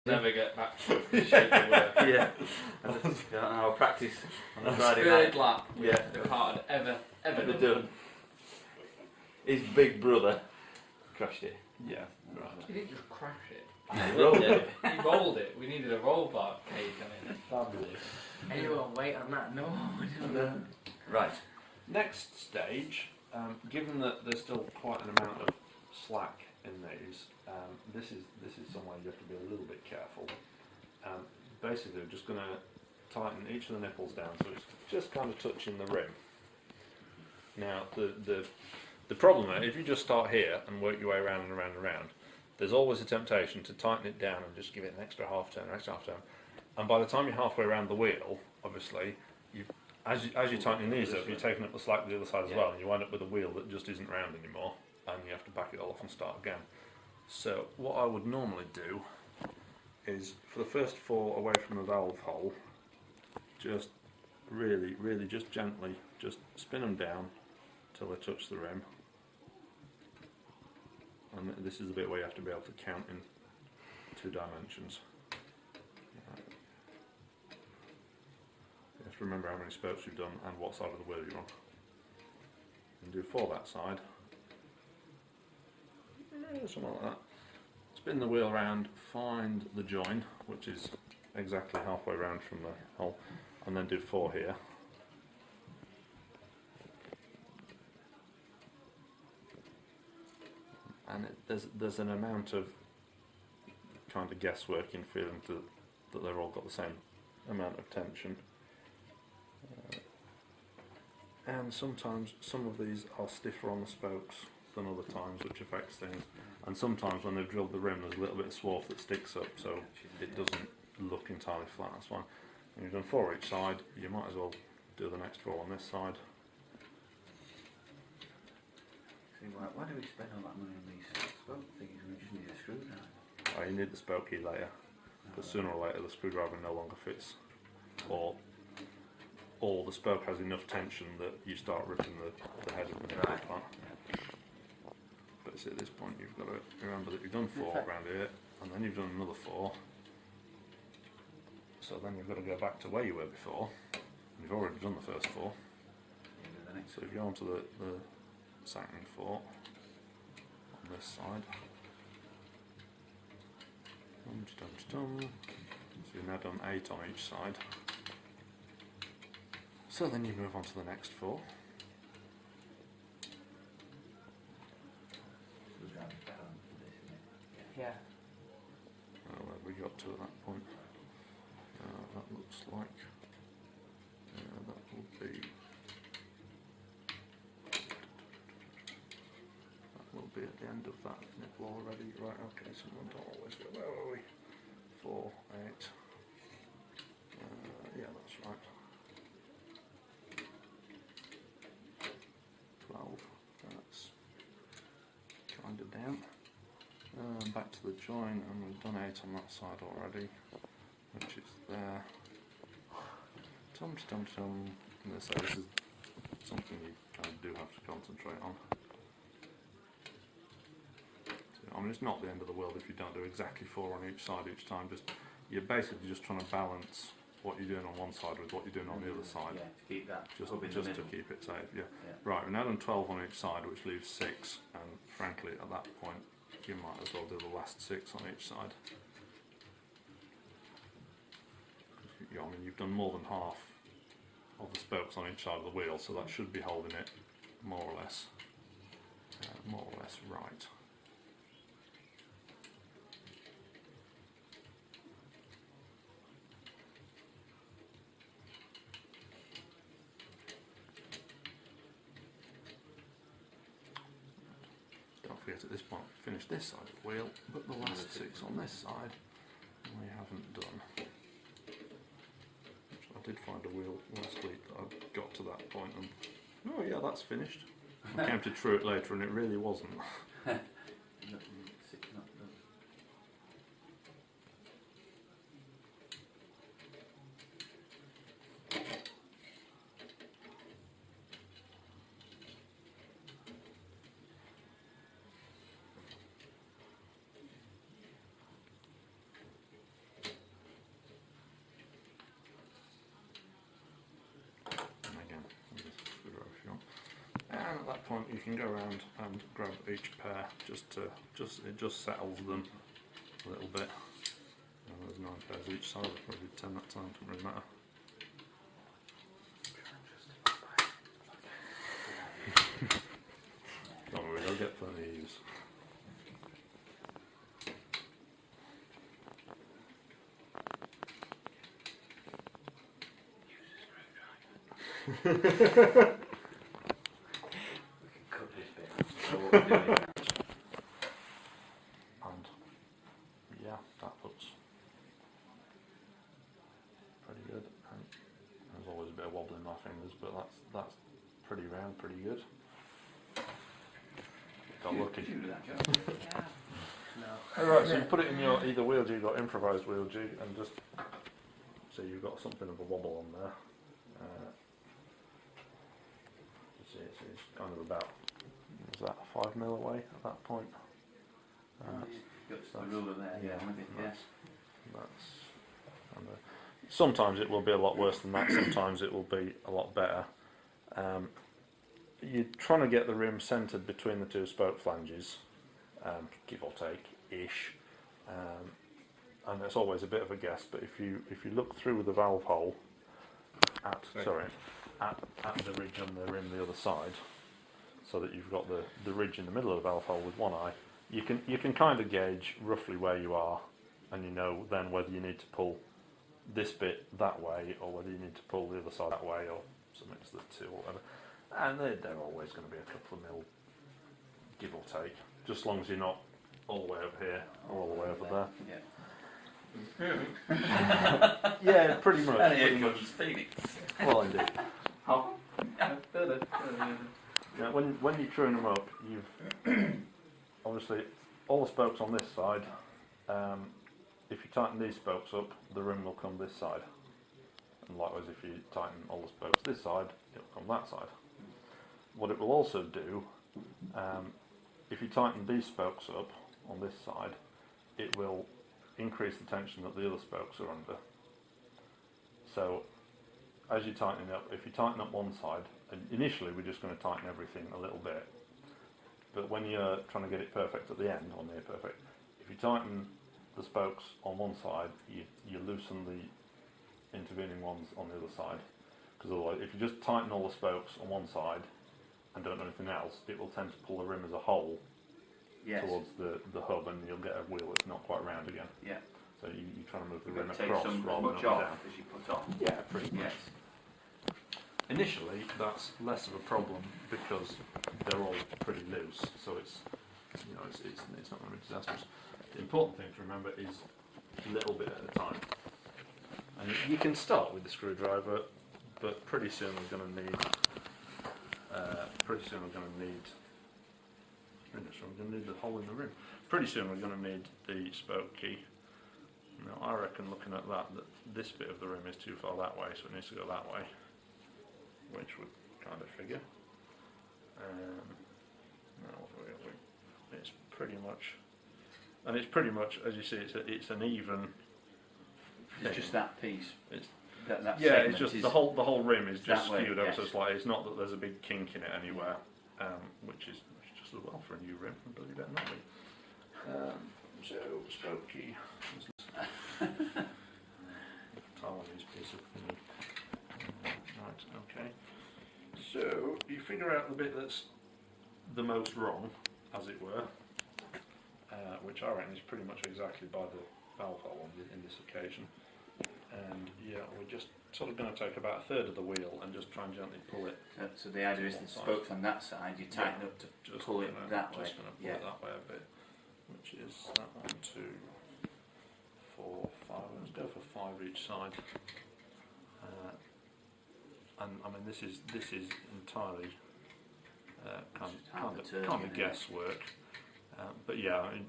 Never get back to the shape of work. Yeah. I'll practice on a Friday Third night. lap, Yeah. the hard ever Done. His big brother crashed it. Yeah. Right. He didn't just crash it. He rolled it. He rolled it. We needed a roll bar cake on it. Fabulous. Anyone wait on that? No. Right. Next stage, given that there's still quite an amount of slack in these, this is somewhere you have to be a little bit careful. Basically, we're just going to tighten each of the nipples down so it's just kind of touching the rim. Now, the problem is, if you just start here and work your way around and around and around, there's always a temptation to tighten it down and just give it an extra half turn, and by the time you're halfway around the wheel, obviously, as you're tightening these up, you're taking up the slack to the other side as well, and you wind up with a wheel that just isn't round anymore, and you have to back it all off and start again. So what I would normally do is, for the first four away from the valve hole, just really just gently just spin them down till they touch the rim. And this is the bit where you have to be able to count in 2 dimensions. You have to remember how many spokes you've done and what side of the wheel you're on. And do 4 that side. Something like that. Spin the wheel around, find the join, which is exactly halfway around from the hole, and then do 4 here. And there's an amount of kind of guesswork in feeling that they've all got the same amount of tension. And sometimes some of these are stiffer on the spokes than other times, which affects things. And sometimes when they've drilled the rim, there's a little bit of swarf that sticks up, so it doesn't look entirely flat. That's fine. When you've done 4 each side, you might as well do the next 4 on this side. Why do we spend all that money on these spoke things? We just need a screwdriver. You need the spoke key later, because sooner or later the screwdriver no longer fits, or the spoke has enough tension that you start ripping the head of the nipple apart. But see, at this point you've got to remember that you've done 4 around here, and then you've done another 4. So then you've got to go back to where you were before. You've already done the first 4. So if you go onto the second 4 on this side. So you've now done 8 on each side. So then you move on to the next 4. Yeah. Where have we got to at that point? That looks like that will be at the end of that nipple already. Right, okay, someone don't always go. Where were we? 4, 8. Yeah, that's right. 12. That's kind of down. Back to the join, and we've done 8 on that side already, which is there. Tum tum tum. So this is something you kind of do have to concentrate on. I mean, it's not the end of the world if you don't do exactly 4 on each side each time. You're basically just trying to balance what you're doing on one side with what you're doing on the other side. Yeah, to keep that just to keep it safe. Yeah. Right, we've now done 12 on each side, which leaves 6. And frankly, at that point, you might as well do the last 6 on each side. I mean, you've done more than half of the spokes on each side of the wheel, so that should be holding it more or less right. Don't forget at this point, finish this side of the wheel, but the last 6 on this side we haven't done. I did find a wheel last week that I got to that point and, oh yeah, that's finished. I came to true it later and it really wasn't. you can go around and grab each pair it just settles them a little bit. There's 9 pairs each side, I'll probably do 10 that time, doesn't really matter. Don't worry, I'll get plenty of use. We can cut this bit. So what we're doing now. And yeah, that looks pretty good. And there's always a bit of wobble in my fingers, but that's pretty round, pretty good. Got lucky. Did you do that, Joe? Yeah. No. Alright, so you put it in your either wheel jig or improvised wheel jig, and just so you've got something of a wobble on there. You see, it's kind of about, was that 5 mil away at that point? Got the ruler there, yeah, with it, yes. Sometimes it will be a lot worse than that, sometimes it will be a lot better. You're trying to get the rim centred between the 2 spoke flanges, give or take, ish. And it's always a bit of a guess, but if you look through the valve hole at the ridge on the rim the other side, so that you've got the ridge in the middle of the valve hole with one eye, you can kind of gauge roughly where you are, and you know then whether you need to pull this bit that way or whether you need to pull the other side that way, or something to the 2 or whatever. And they're always going to be a couple of mil, give or take, just as long as you're not all the way over here or all the way over there. Yeah. Yeah, pretty much. And pretty here much. comes Phoenix. Well, indeed. Oh. Yeah, when you tune them up, you've obviously all the spokes on this side. If you tighten these spokes up, the rim will come this side. And likewise, if you tighten all the spokes this side, it will come that side. What it will also do, if you tighten these spokes up on this side, it will increase the tension that the other spokes are under. So as you tighten up, if you tighten up one side, and initially we're just going to tighten everything a little bit, but when you're trying to get it perfect at the end, or near perfect, if you tighten the spokes on one side, you loosen the intervening ones on the other side, because otherwise if you just tighten all the spokes on one side and don't do anything else, it will tend to pull the rim as a whole towards the hub, and you'll get a wheel that's not quite round again. Yeah. So you're trying to move the You've rim got to take across some rather much than up off and down. as you put on. Yeah, pretty much. Yes. Initially, that's less of a problem because they're all pretty loose, so it's not going to be disastrous. The important thing to remember is a little bit at a time. And you can start with the screwdriver, but pretty soon we're going to need. The hole in the rim. Pretty soon we're going to need the spoke key. Now I reckon, looking at that this bit of the rim is too far that way, so it needs to go that way, which would kind of figure. It's pretty much, as you see, it's an even. It's just that piece. It's that yeah, segment it's just is the whole rim is just that way, skewed over, yes. so it's like it's not that there's a big kink in it anywhere, which is just as well for a new rim, but it better not be. So spoke key. Taiwanese piece of thingy. Right, okay. So you figure out the bit that's the most wrong, as it were, which I reckon is pretty much exactly by the valve hole in this occasion. And yeah, we're just sort of going to take about a third of the wheel and just try and gently pull it. So the idea is the spokes on that side, you tighten up to Just pull it that way. Just going to pull it that way a bit, which is that 1, 2, 4, 5. Let's go for 5 each side. And I mean, this is entirely kind of guesswork. But yeah, I mean,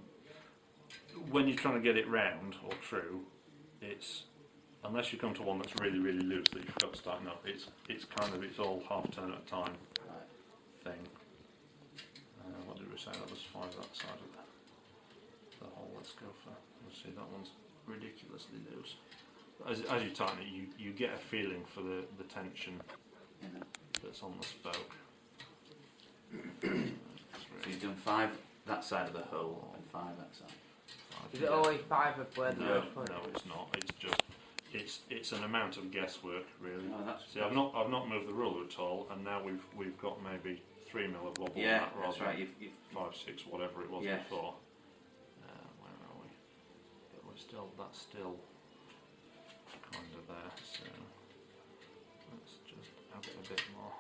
when you're trying to get it round or true, it's unless you come to one that's really loose that you've got to tighten up. It's all half turn at a time thing. What did we say? That was 5 that side of the hole. Let's go for. Let's see, that one's ridiculously loose. As you tighten it, you get a feeling for the tension that's on the spoke. So he's done 5 that side of the hole and 5 that side. Is it always 5 of where the No, first point? no, it's not. It's just it's an amount of guesswork, really. Oh, that's See, I've not moved the ruler at all, and now we've got maybe 3 mil of wobble on yeah, that rather that's right. than You've 5, 6, whatever it was Yes. before. Where are we? But that's still kind of there. So let's just add it a bit more.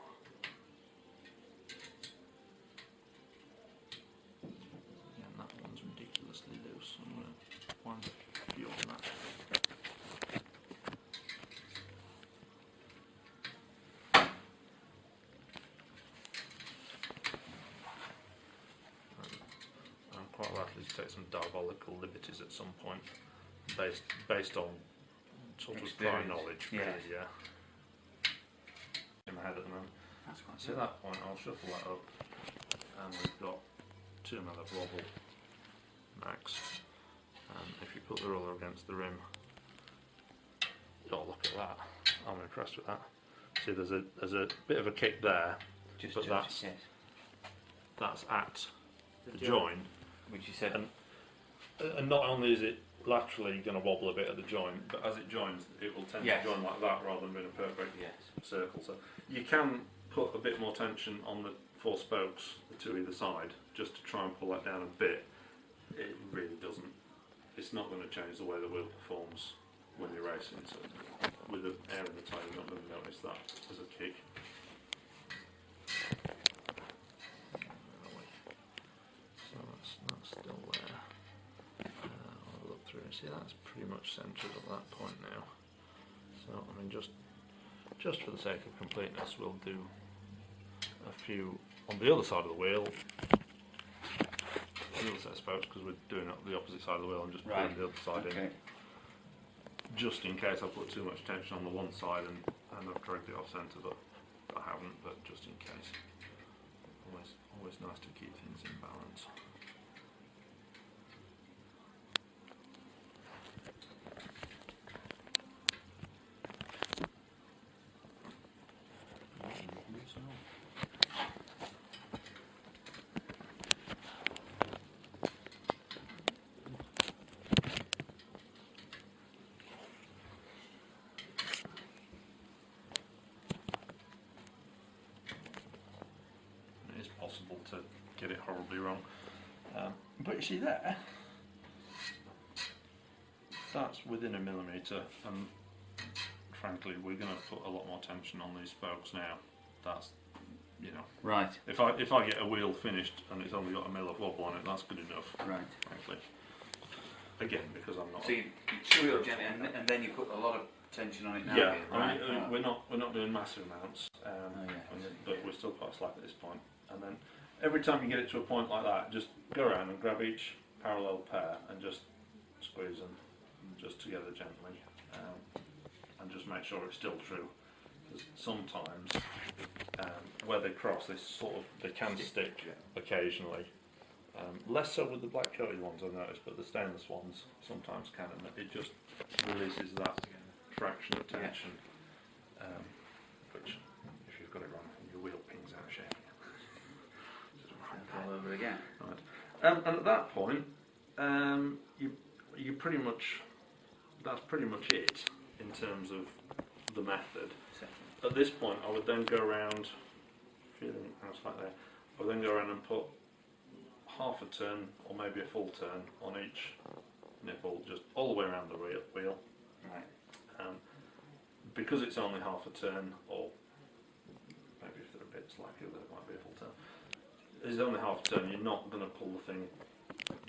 Again, that one's ridiculously loose. I'm going to wind a few on that. I'm quite likely to take some diabolical liberties at some point, based on sort of prior Experience. knowledge. Yes. Really, yeah. In my head at the moment. that's quite So at that point, I'll shuffle that up, and we've got 2 mil of wobble max. And if you put the ruler against the rim, oh look at that! I'm impressed with that. See, there's a bit of a kick there. just but judge, that's- yes. That's at the join, Which you said. and not only is it laterally going to wobble a bit at the joint, but as it joins, it will tend Yes. to join like that rather than being a perfect yes. circle. So you can put a bit more tension on the 4 spokes, the 2 either side, just to try and pull that down a bit. It really doesn't. It's not going to change the way the wheel performs when you're racing. So with the air in the tyre, you're not going to notice that as a kick. So that's still there. I'll look through and see that's pretty much centred at that point now. So I mean, just for the sake of completeness, we'll do a few on the other side of the wheel. The other set of spokes, because we're doing it the opposite side of the wheel. I'm just putting Right. the other side Okay. in, just in case I put too much tension on the one side and I've dragged it off centre, but I haven't. But just in case, always nice to keep things in balance. It is possible to get it horribly wrong. But you see there, that's within a millimetre, and frankly we're going to put a lot more tension on these spokes now. That's, you know, Right. if I get a wheel finished and it's only got a mil of wobble on it, that's good enough, Right. frankly. Again, because I'm not. So you chew it up gently, and then you put a lot of tension on it now. Yeah, again, I right? mean, we're not doing massive amounts, yeah, I see. but we're still quite slack at this point. And then every time you get it to a point like that, just go around and grab each parallel pair and just squeeze them just together gently, and just make sure it's still true. Because sometimes where they cross, they can stick occasionally. Less so with the black coated ones, I've noticed, but the stainless ones sometimes can, and it just releases that fraction of tension, which, if you've got it wrong, your wheel pings out shaking. All over again. Right. And at that point, you pretty much, that's pretty much it in terms of the method. At this point, I would then go around, feeling how it's like there, I would then go around and put half a turn or maybe a full turn on each nipple, just all the way around the wheel. Right. Because it's only half a turn, or maybe if they're a bit slacker, then it might be a full turn. It's only half a turn, you're not going to pull the thing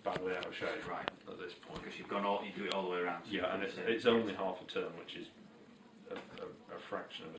badly out of shape Right. at this point. Because you do it all the way around. So Yeah, and it's only half a turn, which is a fraction of a